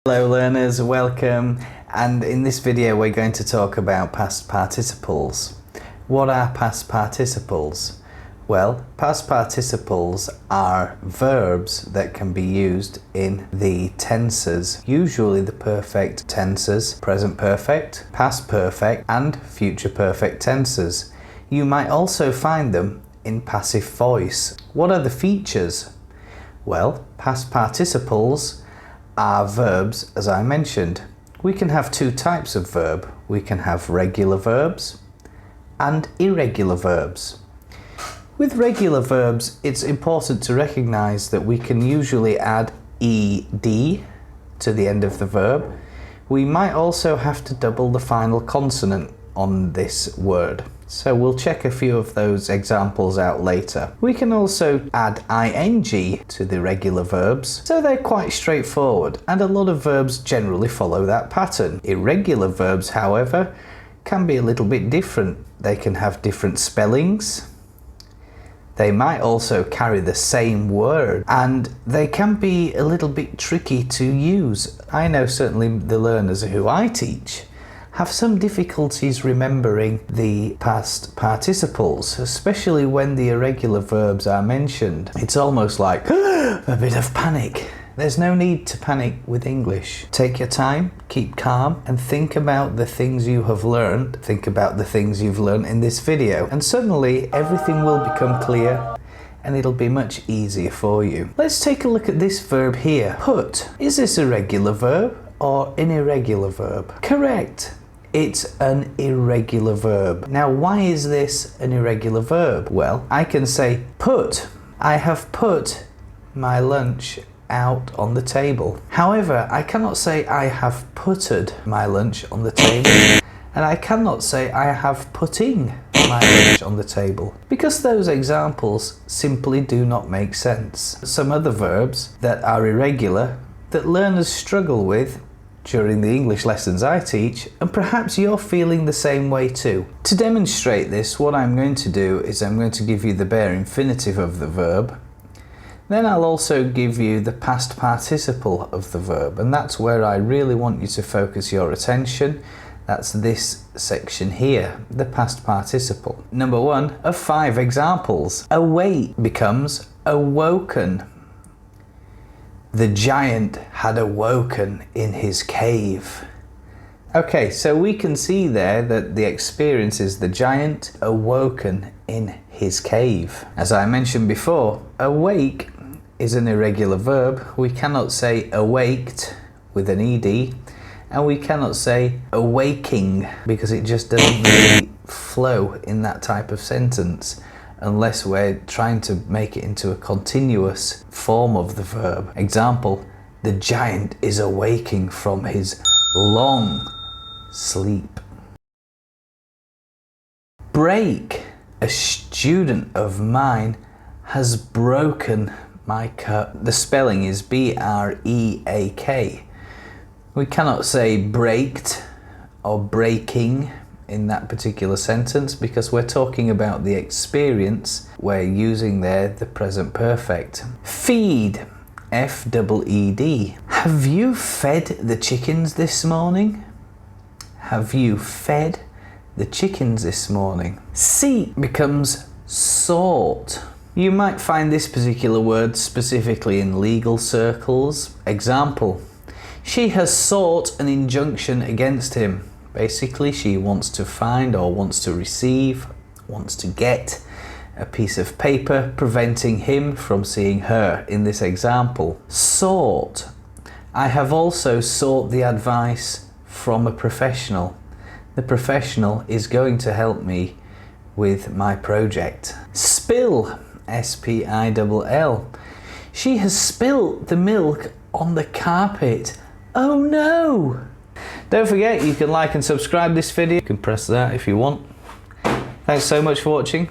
Hello learners, welcome, and in this video we're going to talk about past participles. What are past participles? Well, past participles are verbs that can be used in the tenses, usually the perfect tenses, present perfect, past perfect and future perfect tenses. You might also find them in passive voice. What are the features? Well, past participles are verbs, as I mentioned. We can have two types of verb. We can have regular verbs and irregular verbs. With regular verbs, it's important to recognize that we can usually add ed to the end of the verb. We might also have to double the final consonant on this word. So we'll check a few of those examples out later. We can also add ing to the regular verbs, so they're quite straightforward, and a lot of verbs generally follow that pattern. Irregular verbs, however, can be a little bit different. They can have different spellings. They might also carry the same word, and they can be a little bit tricky to use. I know certainly the learners who I teach have some difficulties remembering the past participles, especially when the irregular verbs are mentioned. It's almost like a bit of panic. There's no need to panic with English. Take your time, keep calm, and think about the things you have learned. Think about the things you've learned in this video, and suddenly everything will become clear and it'll be much easier for you. Let's take a look at this verb here. Put. Is this a regular verb or an irregular verb? Correct. It's an irregular verb. Now, why is this an irregular verb? Well, I can say put. I have put my lunch out on the table. However, I cannot say I have putted my lunch on the table. And I cannot say I have putting my lunch on the table, because those examples simply do not make sense. Some other verbs that are irregular that learners struggle with during the English lessons I teach, and perhaps you're feeling the same way too. To demonstrate this, what I'm going to do is I'm going to give you the bare infinitive of the verb. Then I'll also give you the past participle of the verb, and that's where I really want you to focus your attention. That's this section here, the past participle. Number 1 of 5 examples. Awake becomes awoken. The giant had awoken in his cave. Okay, so we can see there that the experience is the giant awoken in his cave. As I mentioned before, awake is an irregular verb. We cannot say awaked with an ed, and we cannot say awaking because it just doesn't really flow in that type of sentence unless we're trying to make it into a continuous form of the verb. Example, the giant is awaking from his long sleep. Break. A student of mine has broken my cup. The spelling is B-R-E-A-K. We cannot say braked or breaking in that particular sentence because we're talking about the experience. We're using there the present perfect. Feed. F-E-E-D. Have you fed the chickens this morning? Have you fed the chickens this morning? Seek becomes sought. You might find this particular word specifically in legal circles. Example, she has sought an injunction against him. Basically, she wants to find or wants to receive, wants to get a piece of paper preventing him from seeing her in this example. Sought. I have also sought the advice from a professional. The professional is going to help me with my project. Spill. S-P-I-L-L. She has spilt the milk on the carpet. Oh no! Don't forget, you can like and subscribe this video. You can press that if you want. Thanks so much for watching.